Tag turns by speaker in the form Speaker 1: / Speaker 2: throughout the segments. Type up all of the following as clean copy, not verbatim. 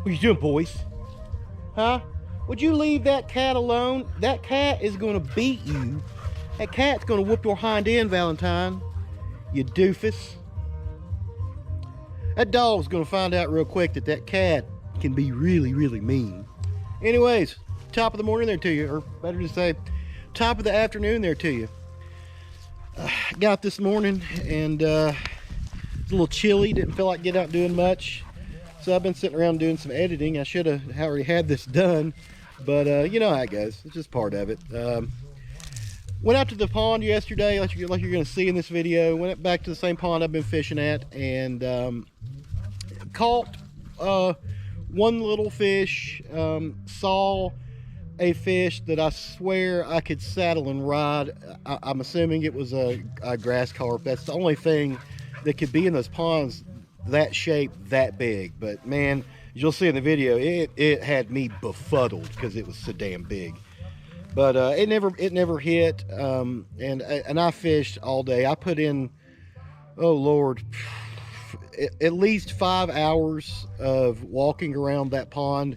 Speaker 1: What are you doing, boys? Huh? Would you leave that cat alone? That cat is going to beat you. That cat's going to whoop your hind end, Valentine. You doofus. That dog's going to find out real quick that that cat can be really, really mean. Anyways, top of the morning there to you, or better to say, top of the afternoon there to you. Got this morning and it's a little chilly. Didn't feel like getting out doing much. So I've been sitting around doing some editing. I should have already had this done, but you know how it goes. It's just part of it. Went out to the pond yesterday, like you're going to see in this video. Went back to the same pond I've been fishing at, and caught one little fish. Saw a fish that I swear I could saddle and ride. I'm assuming it was a grass carp. That's the only thing that could be in those ponds that shape, that big. But man, you'll see in the video, it had me befuddled because it was so damn big. But it never hit. And I fished all day. I put in, oh Lord, at least 5 hours of walking around that pond,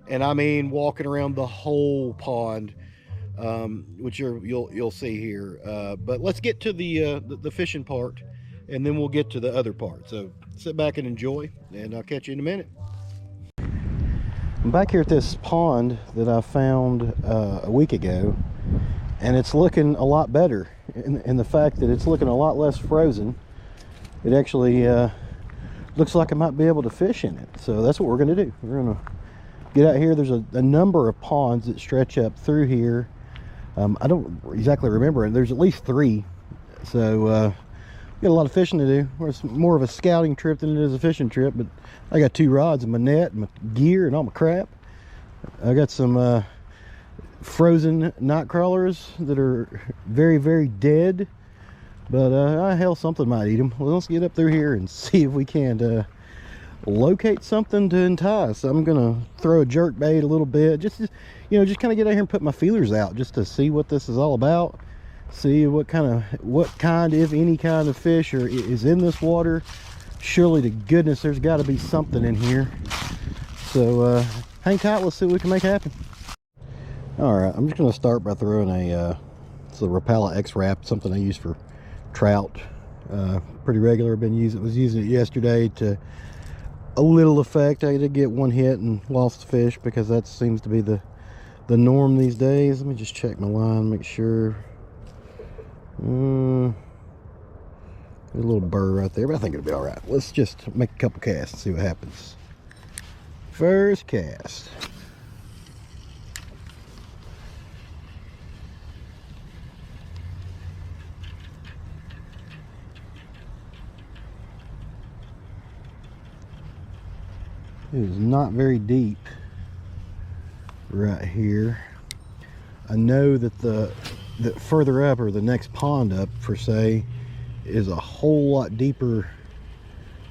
Speaker 1: and I mean walking around the whole pond, which you'll see here. But let's get to the fishing part, and then we'll get to the other part. So sit back and enjoy, and I'll catch you in a minute. I'm back here at this pond that I found a week ago, and it's looking a lot better in the fact that it's looking a lot less frozen. It actually looks like I might be able to fish in it. So that's what we're going to do. We're going to get out here. There's a number of ponds that stretch up through here. I don't exactly remember, and there's at least 3. So got a lot of fishing to do. It's more of a scouting trip than it is a fishing trip, but I got 2 rods and my net and my gear and all my crap. I got some frozen night crawlers that are very, very dead, but hell, something might eat them. Well, let's get up through here and see if we can locate something to entice. I'm gonna throw a jerk bait a little bit, just kind of get out here and put my feelers out just to see what this is all about. See what kind, if any kind of fish is in this water. Surely to goodness there's got to be something in here. So hang tight, let's see what we can make happen. All right, I'm just going to start by throwing it's a Rapala X-Rap, something I use for trout pretty regular. Was using it yesterday to a little effect. I did get 1 hit and lost the fish because that seems to be the norm these days. Let me just check my line, make sure. A little burr right there, but I think it'll be all right. Let's just make a couple casts and see what happens. First cast. It is not very deep right here. I know that that further up, or the next pond up per se, is a whole lot deeper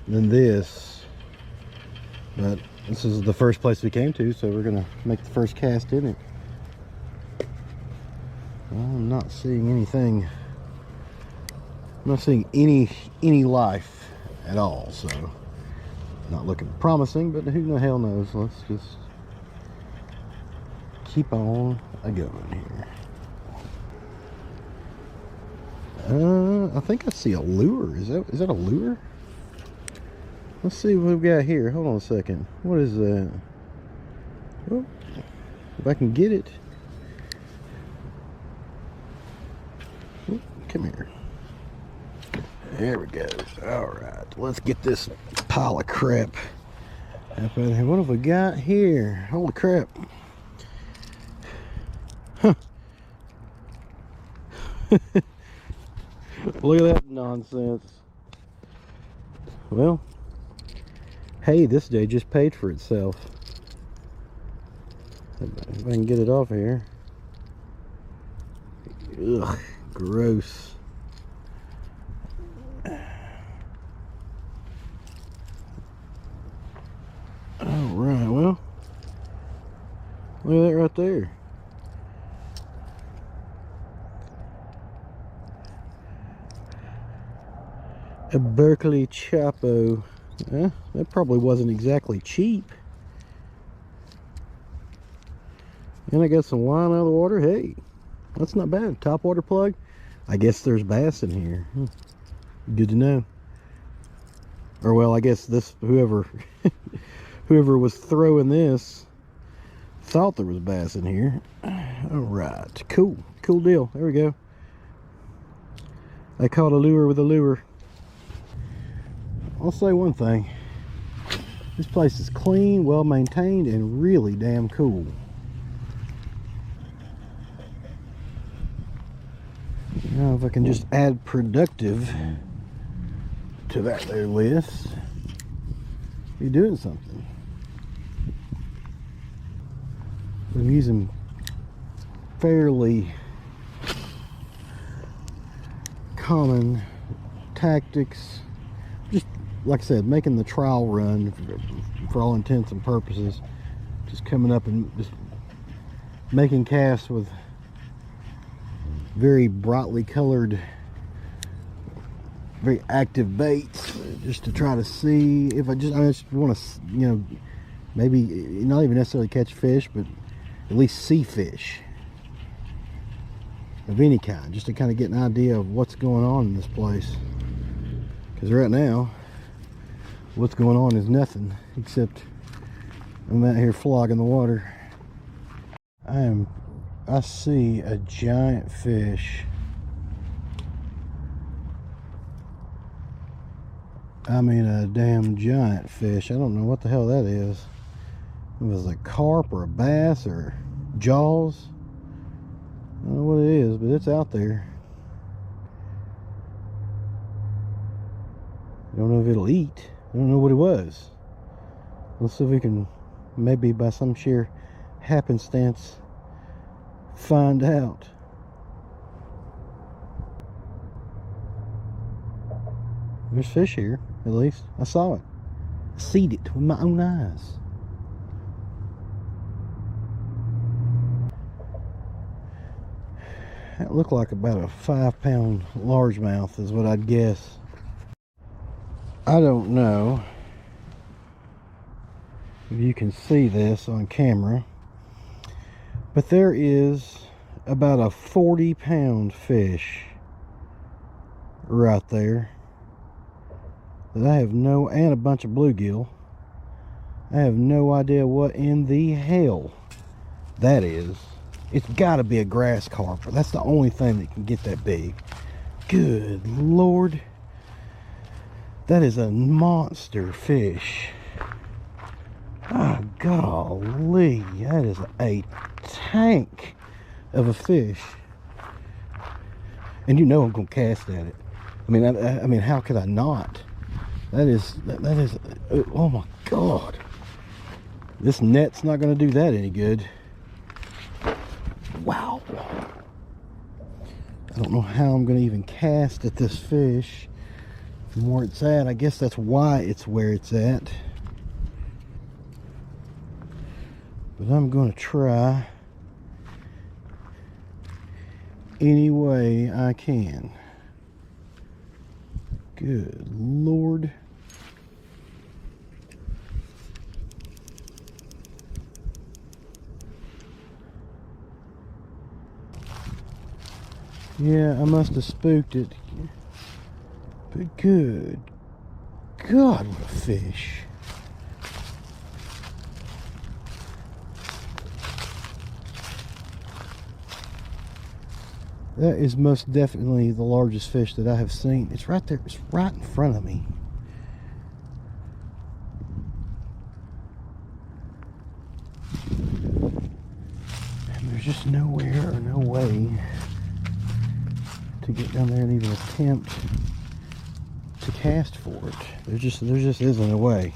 Speaker 1: than this, but this is the first place we came to, so we're gonna make the first cast in it. Well, I'm not seeing anything. I'm not seeing any life at all, so not looking promising, but who the hell knows. Let's just keep on going here. I think I see a lure. Is that a lure? Let's see what we've got here. Hold on a second. What is that? Oh, if I can get it. Oh, come here. There we go. All right, let's get this pile of crap up in here. What have we got here? Holy crap. Huh. Look at that nonsense. Well, hey, this day just paid for itself. If I can get it off here. Ugh, gross. Alright, well, look at that right there. a Berkley Chapo. That probably wasn't exactly cheap. And I got some wine out of the water. Hey, that's not bad. Top water plug. I guess there's bass in here. Good to know. Or well, I guess this whoever whoever was throwing this thought there was bass in here. All right, cool deal. There we go. I caught a lure with a lure. I'll say one thing. This place is clean, well maintained, and really damn cool. Now if I can just add productive to that there list, be doing something. I'm using fairly common tactics, just like I said, making the trial run for all intents and purposes, just coming up and just making casts with very brightly colored, very active baits, just to try to see if I just want to, you know, maybe not even necessarily catch fish, but at least see fish of any kind, just to kind of get an idea of what's going on in this place. Because right now, what's going on is nothing, except I'm out here flogging the water. I see a giant fish. I mean a damn giant fish. I don't know what the hell that is. It was a carp or a bass or jaws. I don't know what it is, but it's out there. I don't know if it'll eat. I don't know what it was. Let's see if we can, maybe by some sheer happenstance, find out. There's fish here, at least. I saw it. I seen it with my own eyes. That looked like about a 5-pound largemouth is what I'd guess. I don't know if you can see this on camera, but there is about a 40-pound fish right there that I have no, and a bunch of bluegill. I have no idea what in the hell that is. It's got to be a grass carp. That's the only thing that can get that big. Good Lord. That is a monster fish. Oh, golly. That is a tank of a fish. And you know I'm going to cast at it. I mean, how could I not? That is, oh my God. This net's not going to do that any good. Wow. I don't know how I'm going to even cast at this fish from where it's at. I guess that's why it's where it's at. But I'm going to try any way I can. Good Lord. Yeah, I must have spooked it. But good God, what a fish. That is most definitely the largest fish that I have seen. It's right there. It's right in front of me. And there's just nowhere or no way to get down there and even attempt to cast for it. There just isn't a way.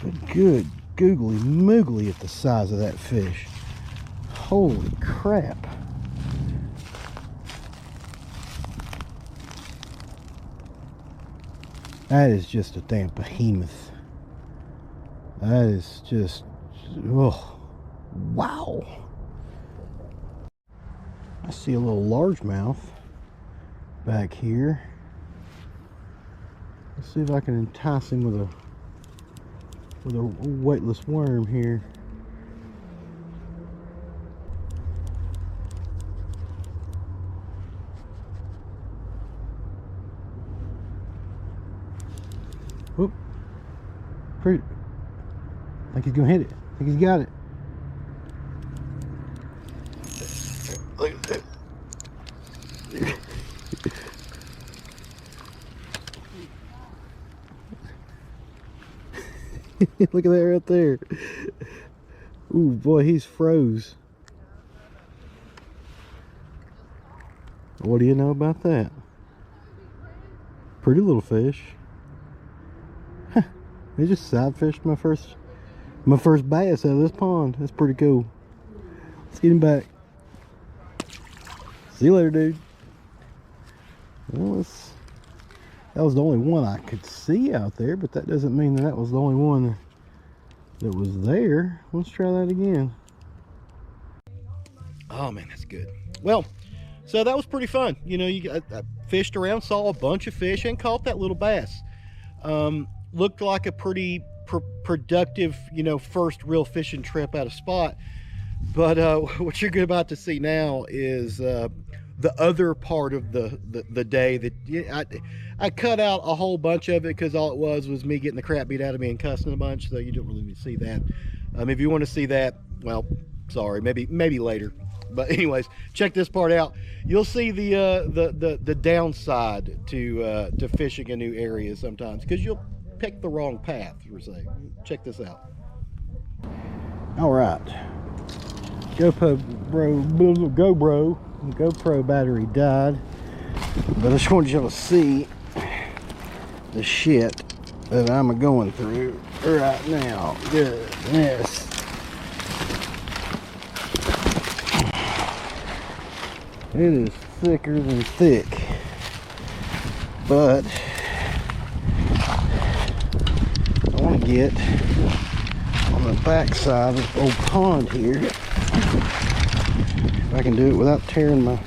Speaker 1: But good googly moogly at the size of that fish. Holy crap. That is just a damn behemoth. That is just, oh, wow. I see a little largemouth back here. Let's see if I can entice him with a weightless worm here. Pretty. Like he's gonna hit it. I think he's got it. Look at that. Look at that right there. Ooh, boy, he's froze. What do you know about that? Pretty little fish. Huh. They just side fished my first bass out of this pond. That's pretty cool. Let's get him back. See you later, dude. Well, that was the only one I could see out there, but that doesn't mean that was the only one that was there. Let's try that again. Oh man, that's good. Well, so that was pretty fun. You know, I fished around, saw a bunch of fish, and caught that little bass. Looked like a pretty productive, you know, first real fishing trip out of Spot. But what you're about to see now is the other part of the day that I cut out a whole bunch of it because all it was me getting the crap beat out of me and cussing a bunch, so you don't really need to see that. If you want to see that, well, sorry, maybe later. But anyways, check this part out. You'll see the downside to fishing a new area sometimes, because you'll pick the wrong path, per se. Check this out. All right, GoPro battery died, but I just wanted y'all to see the shit that I'm going through right now. Goodness. It is thicker than thick, but I want to get on the back side of the old pond here. If I can do it without tearing my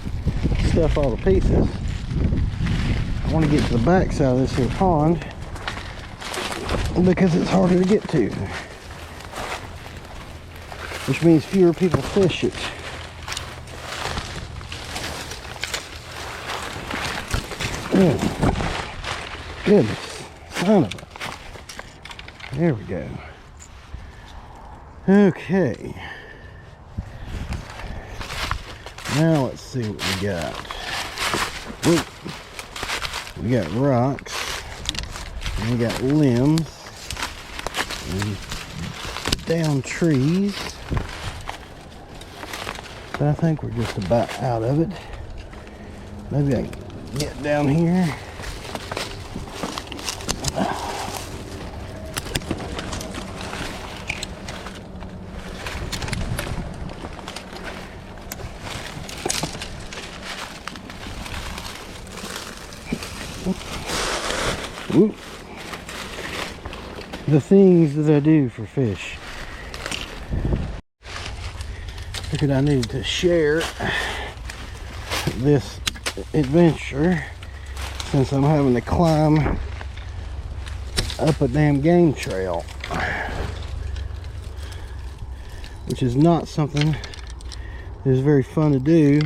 Speaker 1: stuff all to pieces. I want to get to the back side of this here pond because it's harder to get to, which means fewer people fish it. Oh, goodness, son of a. There we go. Okay. Now let's see what we got. Whoa. We got rocks. And we got limbs. And down trees. But I think we're just about out of it. Maybe I can get down here. Whoop. The things that I do for fish. Figured I needed to share this adventure since I'm having to climb up a damn game trail, which is not something that is very fun to do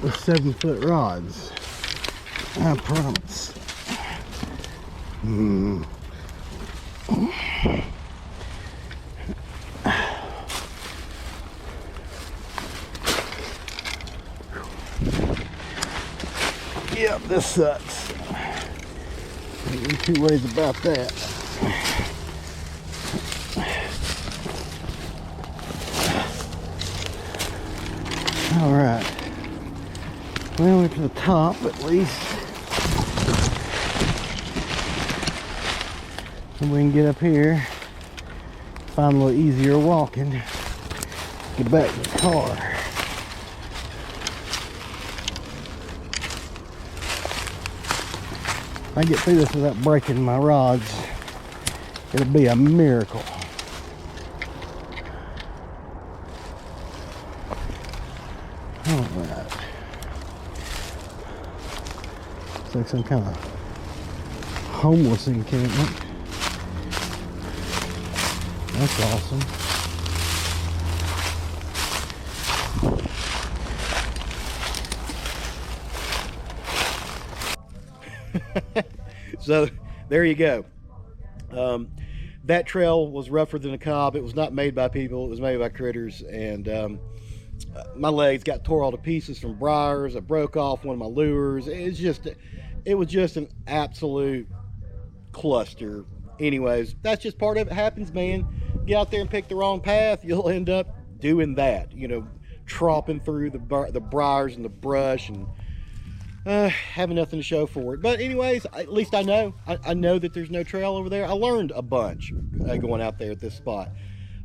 Speaker 1: with 7-foot rods, I promise. Yep, this sucks. Ain't two ways about that. All right. Well, we're to the top at least. And we can get up here, find a little easier walking, get back to the car. If I get through this without breaking my rods, it'll be a miracle. All right. It's like some kind of homeless encampment. That's awesome. So there you go. That trail was rougher than a cob. It was not made by people. It was made by critters. And my legs got tore all to pieces from briars. I broke off one of my lures. It was just an absolute cluster. Anyways, that's just part of it. Happens, man. Get out there and pick the wrong path, you'll end up doing that. You know, tromping through the briars and the brush and having nothing to show for it. But anyways, at least I know. I know that there's no trail over there. I learned a bunch going out there at this spot.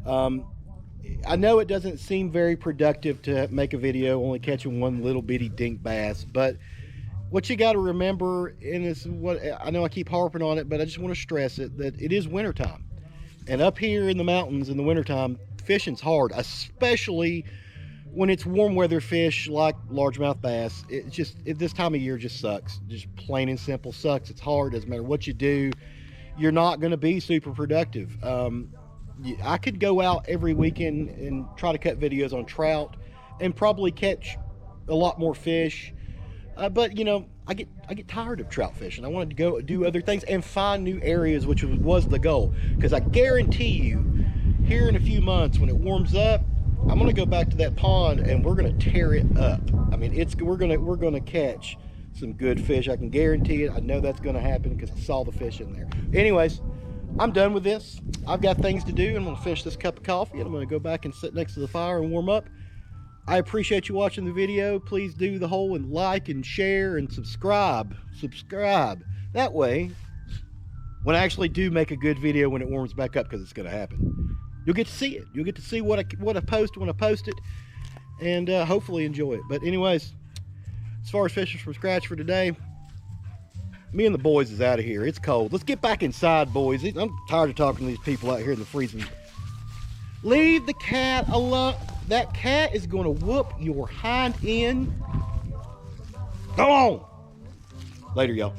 Speaker 1: I know it doesn't seem very productive to make a video only catching one little bitty dink bass, but what you got to remember, and it's what I know I keep harping on it, but I just want to stress it, that it is wintertime. And up here in the mountains in the wintertime, fishing's hard, especially when it's warm weather fish like largemouth bass. This time of year just sucks. Just plain and simple sucks. It's hard. Doesn't matter what you do, you're not going to be super productive. I could go out every weekend and try to cut videos on trout and probably catch a lot more fish. But you know, I get tired of trout fishing. I wanted to go do other things and find new areas, which was the goal. Because I guarantee you, here in a few months when it warms up, I'm gonna go back to that pond and we're gonna tear it up. I mean, we're gonna catch some good fish. I can guarantee it. I know that's gonna happen because I saw the fish in there. Anyways, I'm done with this. I've got things to do. I'm gonna finish this cup of coffee and I'm gonna go back and sit next to the fire and warm up. I appreciate you watching the video. Please do the whole and like and share and subscribe. That way, when I actually do make a good video when it warms back up, because it's going to happen, you'll get to see it. You'll get to see what I post when I post it, and hopefully enjoy it. But anyways, as far as fishing from scratch for today, me and the boys is out of here. It's cold. Let's get back inside, boys. I'm tired of talking to these people out here in the freezing. Leave the cat alone. That cat is going to whoop your hind end. Come on. Later, y'all.